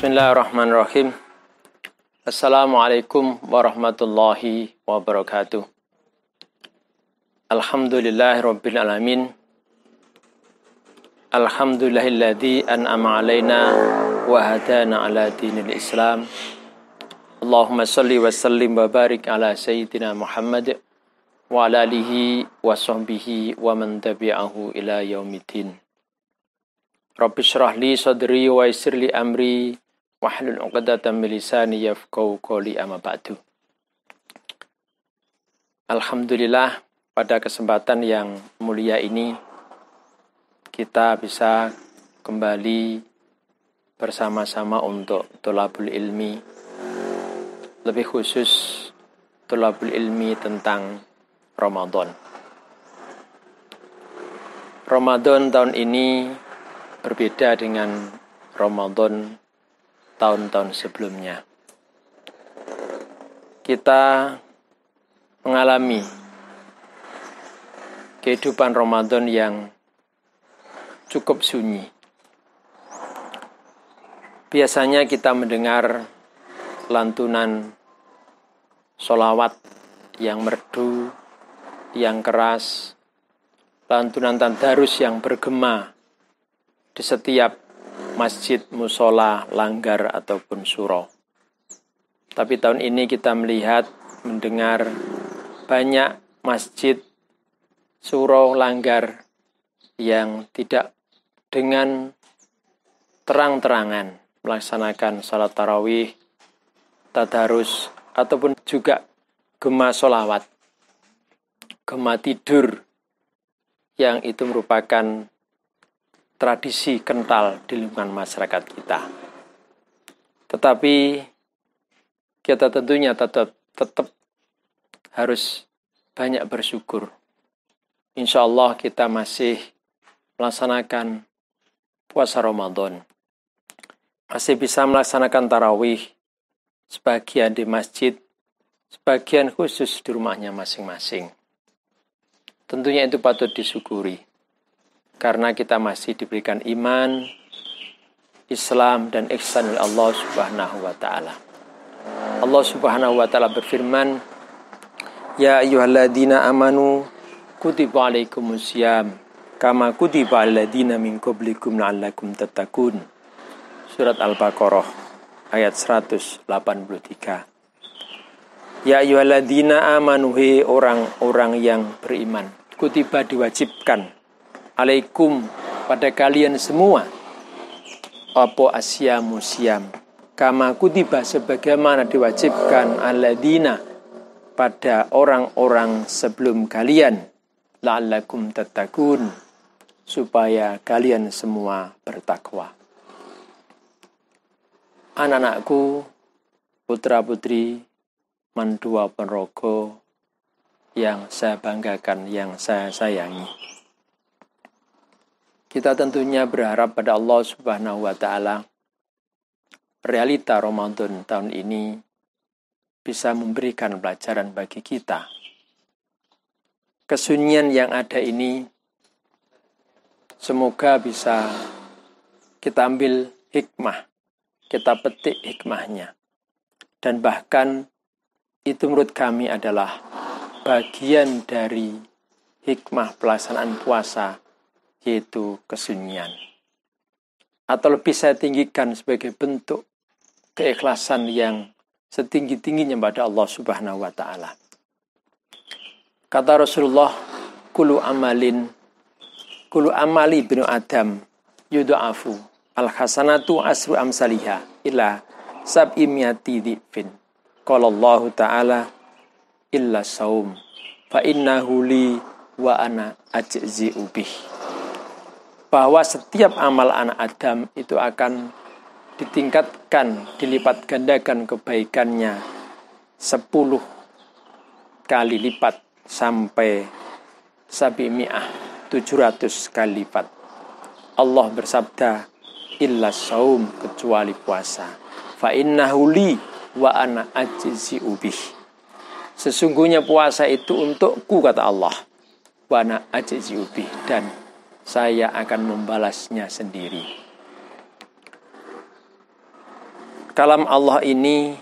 Bismillahirrahmanirrahim. Assalamualaikum warahmatullahi wabarakatuh. Alhamdulillahirabbil alamin. Alhamdulillahilladzi an'ama 'alaina wa hadana 'ala dinil Islam. Allahumma shalli wa sallim wa barik ala sayyidina Muhammad wa ala alihi wa sahbihi wa man tabi'ahu ila yaumiddin. Rabbi shrah li sadri wa yassir li amri wahlul 'uqdatam min lisani yafqahu qawli, amma ba'du. Alhamdulillah, pada kesempatan yang mulia ini kita bisa kembali bersama-sama untuk tholabul ilmi, lebih khusus tholabul ilmi tentang Ramadan. Ramadan tahun ini berbeda dengan Ramadan tahun-tahun sebelumnya. Kita mengalami kehidupan Ramadan yang cukup sunyi. Biasanya kita mendengar lantunan sholawat yang merdu, yang keras, lantunan tadarus yang bergema di setiap masjid, musola, langgar, ataupun surau. Tapi tahun ini kita melihat, mendengar banyak masjid, surau, langgar yang tidak dengan terang-terangan melaksanakan salat tarawih, tadarus, ataupun juga gema sholawat, gema tidur, yang itu merupakan tradisi kental di lingkungan masyarakat kita. Tetapi kita tentunya tetap harus banyak bersyukur. Insya Allah kita masih melaksanakan puasa Ramadan. Masih bisa melaksanakan tarawih, sebagian di masjid, sebagian khusus di rumahnya masing-masing. Tentunya itu patut disyukuri. Karena kita masih diberikan iman, Islam, dan ihsan oleh Allah Subhanahu wa ta'ala. Allah Subhanahu wa ta'ala berfirman, Ya ayyuhalladzina amanu kutiba alaikumusiyam kama kutiba aladzina min qablikum la'allakum tattaqun. Surat Al-Baqarah ayat 183. Ya ayyuhalladzina amanu, he orang-orang yang beriman, kutiba diwajibkan, alaikum pada kalian semua, apa asyamu siam, kama kutiba sebagaimana diwajibkan alladzina pada orang-orang sebelum kalian, la'allakum tattaqun, supaya kalian semua bertakwa. Anak-anakku, putra-putri, mandua penrogo yang saya banggakan, yang saya sayangi. Kita tentunya berharap pada Allah Subhanahu wa ta'ala realita Ramadan tahun ini bisa memberikan pelajaran bagi kita. Kesunyian yang ada ini semoga bisa kita ambil hikmah, kita petik hikmahnya. Dan bahkan itu menurut kami adalah bagian dari hikmah pelaksanaan puasa, yaitu kesunyian. Atau lebih saya tinggikan sebagai bentuk keikhlasan yang setinggi-tingginya pada Allah Subhanahu wa ta'ala. Kata Rasulullah, Kulu amali binu Adam yudha'afu al-hasanatu asru amsaliha ila sab'imiyati dhifin. Qala Allah ta'ala illa saum fa innahu li wa ana ajzi'u bih. Bahwa setiap amal anak Adam itu akan ditingkatkan, dilipat gandakan kebaikannya 10 kali lipat sampai 700 kali lipat. Allah bersabda, illa saum, kecuali puasa. Fa innahu li wa ana ajzi'u bih. Sesungguhnya puasa itu untukku, kata Allah. Wa ana ajzi'u bih, dan saya akan membalasnya sendiri. kalam Allah ini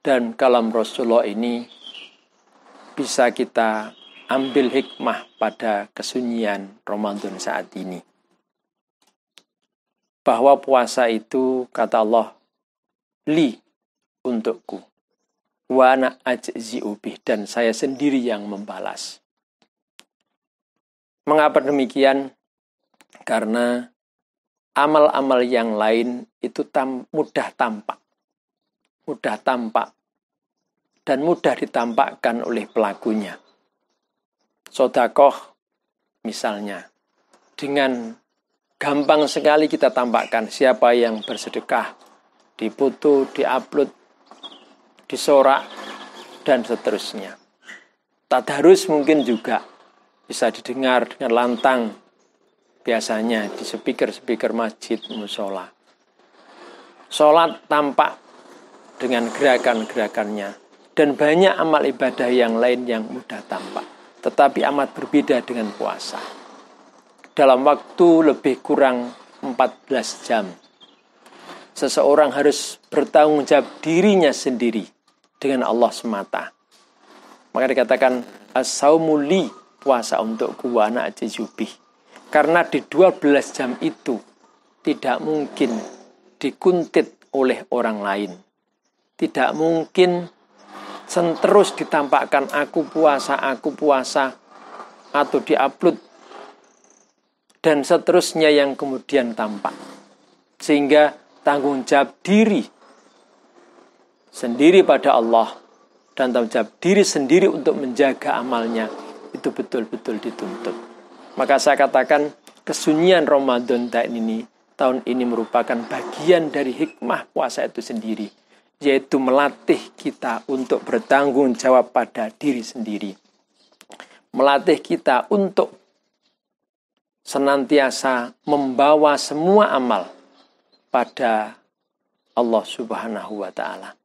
dan kalam Rasulullah ini bisa kita ambil hikmah pada kesunyian Ramadan saat ini. Bahwa puasa itu, kata Allah, li, untukku. Wa ana ajzi'u bih, dan saya sendiri yang membalas. Mengapa demikian? Karena amal-amal yang lain itu mudah tampak. Mudah tampak. Dan mudah ditampakkan oleh pelakunya. Sedekah misalnya, dengan gampang sekali kita tampakkan siapa yang bersedekah, dipoto, diupload, disorak, dan seterusnya. Tadarus mungkin juga bisa didengar dengan lantang, biasanya di speaker masjid, musola. Sholat tampak dengan gerakan-gerakannya, dan banyak amal ibadah yang lain yang mudah tampak. Tetapi amat berbeda dengan puasa. Dalam waktu lebih kurang 14 jam, seseorang harus bertanggung jawab dirinya sendiri dengan Allah semata. Maka dikatakan, as-saumu li, puasa untukku, wa ana ajzi'u bih. Karena di 12 jam itu tidak mungkin dikuntit oleh orang lain. Tidak mungkin terus ditampakkan aku puasa, atau diupload, dan seterusnya yang kemudian tampak. Sehingga tanggung jawab diri sendiri pada Allah dan tanggung jawab diri sendiri untuk menjaga amalnya itu betul-betul dituntut. Maka saya katakan kesunyian Ramadan tahun ini merupakan bagian dari hikmah puasa itu sendiri, yaitu melatih kita untuk bertanggung jawab pada diri sendiri. Melatih kita untuk senantiasa membawa semua amal pada Allah Subhanahu wa ta'ala.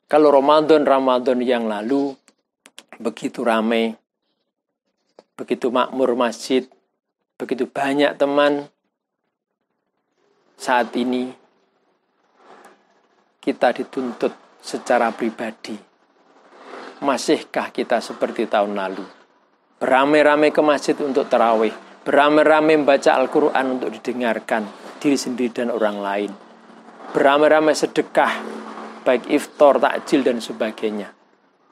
Kalau Ramadan yang lalu begitu ramai, begitu makmur masjid, begitu banyak teman, saat ini kita dituntut secara pribadi. Masihkah kita seperti tahun lalu? Beramai-ramai ke masjid untuk tarawih, beramai-ramai membaca Al-Quran untuk didengarkan diri sendiri dan orang lain, beramai-ramai sedekah, baik iftar, takjil, dan sebagainya.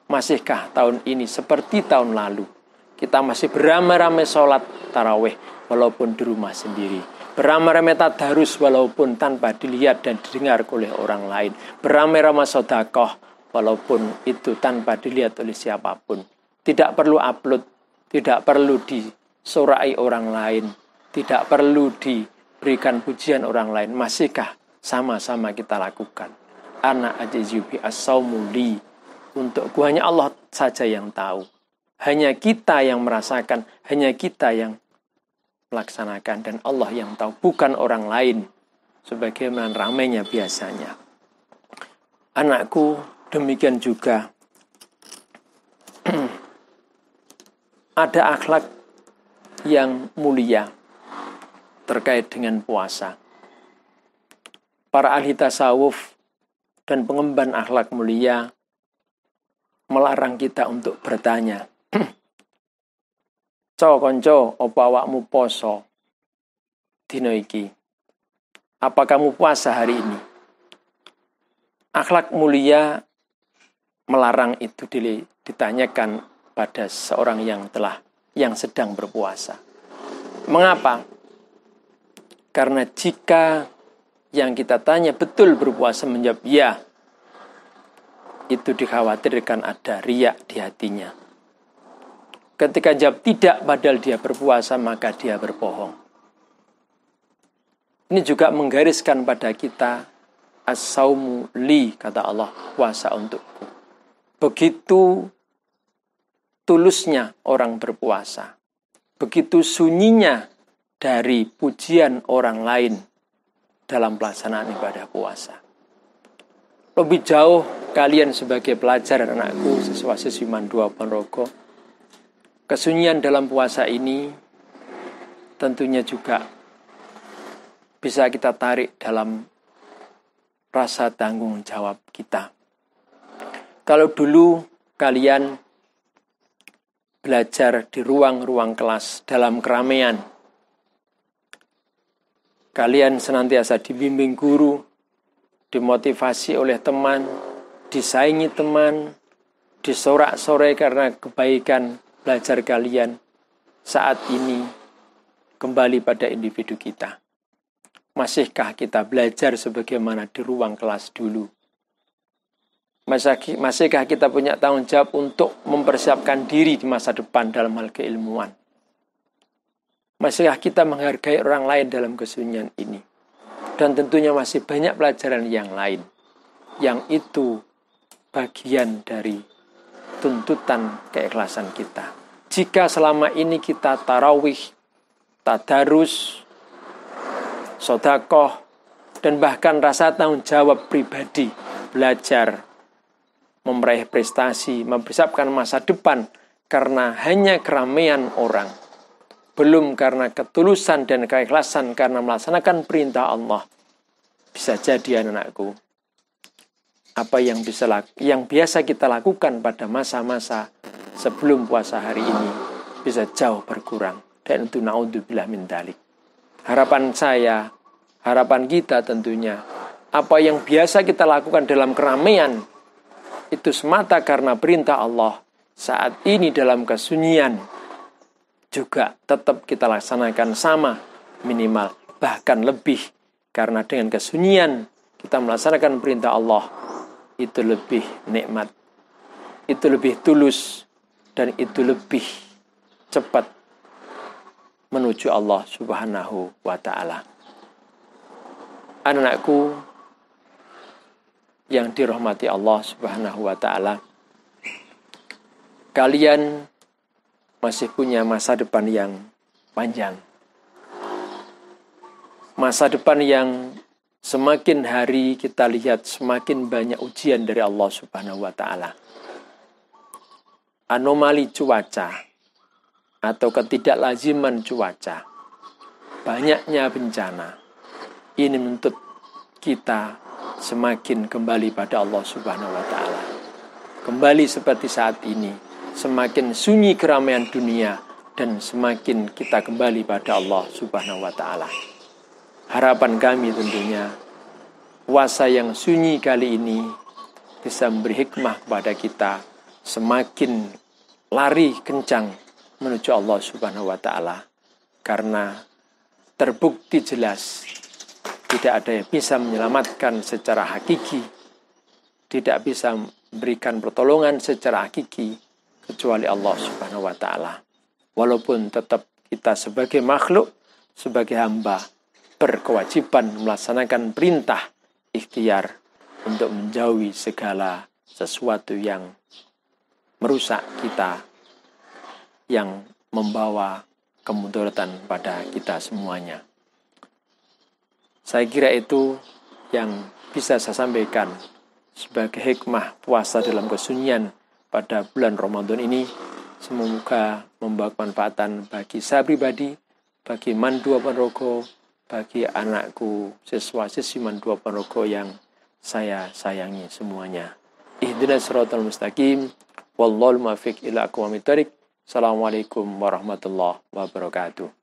Masihkah tahun ini seperti tahun lalu? Kita masih beramai-ramai sholat tarawih walaupun di rumah sendiri, beramai-ramai tadarus walaupun tanpa dilihat dan didengar oleh orang lain, beramai-ramai sedekah walaupun itu tanpa dilihat oleh siapapun. Tidak perlu upload, tidak perlu disorai orang lain, tidak perlu diberikan pujian orang lain. Masihkah sama-sama kita lakukan? Ana ajzi'u bi as-saumu li, untukku, hanya Allah saja yang tahu. Hanya kita yang merasakan, hanya kita yang melaksanakan, dan Allah yang tahu, bukan orang lain sebagaimana ramainya biasanya. Anakku, demikian juga ada akhlak yang mulia terkait dengan puasa. Para ahli tasawuf dan pengemban akhlak mulia melarang kita untuk bertanya, konco, apa awakmu poso dina iki? Apa kamu puasa hari ini? Akhlak mulia melarang itu ditanyakan pada seorang yang sedang berpuasa. Mengapa? Karena jika yang kita tanya betul berpuasa, menjawab ya, itu dikhawatirkan ada riak di hatinya. Ketika jawab tidak padahal dia berpuasa, maka dia berbohong. Ini juga menggariskan pada kita, as-saumu li, kata Allah, puasa untukku. Begitu tulusnya orang berpuasa, begitu sunyinya dari pujian orang lain dalam pelaksanaan ibadah puasa. Lebih jauh kalian sebagai pelajar, anakku, siswa-siswi Mandua Ponorogo, kesunyian dalam puasa ini tentunya juga bisa kita tarik dalam rasa tanggung jawab kita. Kalau dulu kalian belajar di ruang-ruang kelas dalam keramaian, kalian senantiasa dibimbing guru, dimotivasi oleh teman, disaingi teman, disorak-sorai karena kebaikan belajar kalian. Saat ini kembali pada individu kita. Masihkah kita belajar sebagaimana di ruang kelas dulu? Masihkah kita punya tanggung jawab untuk mempersiapkan diri di masa depan dalam hal keilmuan? Masihkah kita menghargai orang lain dalam kesunyian ini? Dan tentunya masih banyak pelajaran yang lain. Yang itu bagian dari tuntutan keikhlasan kita. Jika selama ini kita tarawih, tadarus, sedekah, dan bahkan rasa tanggung jawab pribadi, belajar, meraih prestasi, mempersiapkan masa depan karena hanya keramaian orang, belum karena ketulusan dan keikhlasan karena melaksanakan perintah Allah, bisa jadi anak-anakku, apa yang biasa kita lakukan pada masa-masa sebelum puasa hari ini bisa jauh berkurang. Dan itu naudzubillah min dzalik. Harapan saya, harapan kita tentunya, apa yang biasa kita lakukan dalam keramaian itu semata karena perintah Allah, saat ini dalam kesunyian juga tetap kita laksanakan sama, minimal bahkan lebih, karena dengan kesunyian kita melaksanakan perintah Allah itu lebih nikmat, itu lebih tulus, dan itu lebih cepat menuju Allah Subhanahu wa ta'ala. Anak-anakku yang dirahmati Allah Subhanahu wa ta'ala, kalian masih punya masa depan yang panjang. Masa depan yang semakin hari kita lihat semakin banyak ujian dari Allah Subhanahu wa ta'ala. Anomali cuaca atau ketidaklaziman cuaca, banyaknya bencana, ini menuntut kita semakin kembali pada Allah Subhanahu wa ta'ala. Kembali seperti saat ini, semakin sunyi keramaian dunia dan semakin kita kembali pada Allah Subhanahu wa ta'ala. Harapan kami tentunya puasa yang sunyi kali ini bisa memberi hikmah kepada kita semakin lari kencang menuju Allah Subhanahu wa ta'ala, karena terbukti jelas tidak ada yang bisa menyelamatkan secara hakiki, tidak bisa memberikan pertolongan secara hakiki kecuali Allah Subhanahu wa ta'ala. Walaupun tetap kita sebagai makhluk, sebagai hamba, berkewajiban melaksanakan perintah ikhtiar untuk menjauhi segala sesuatu yang merusak kita, yang membawa kemudaratan pada kita semuanya. Saya kira itu yang bisa saya sampaikan sebagai hikmah puasa dalam kesunyian pada bulan Ramadan ini. Semoga membawa kemanfaatan bagi saya pribadi, bagi Mandua Ponorogo, bagi anakku, siswa-siswi Mandua Ponorogo yang saya sayangi semuanya. Ihdinas siratal mustaqim, wallahul muwaffiq ila aqwamit thoriq. Assalamualaikum warahmatullahi wabarakatuh.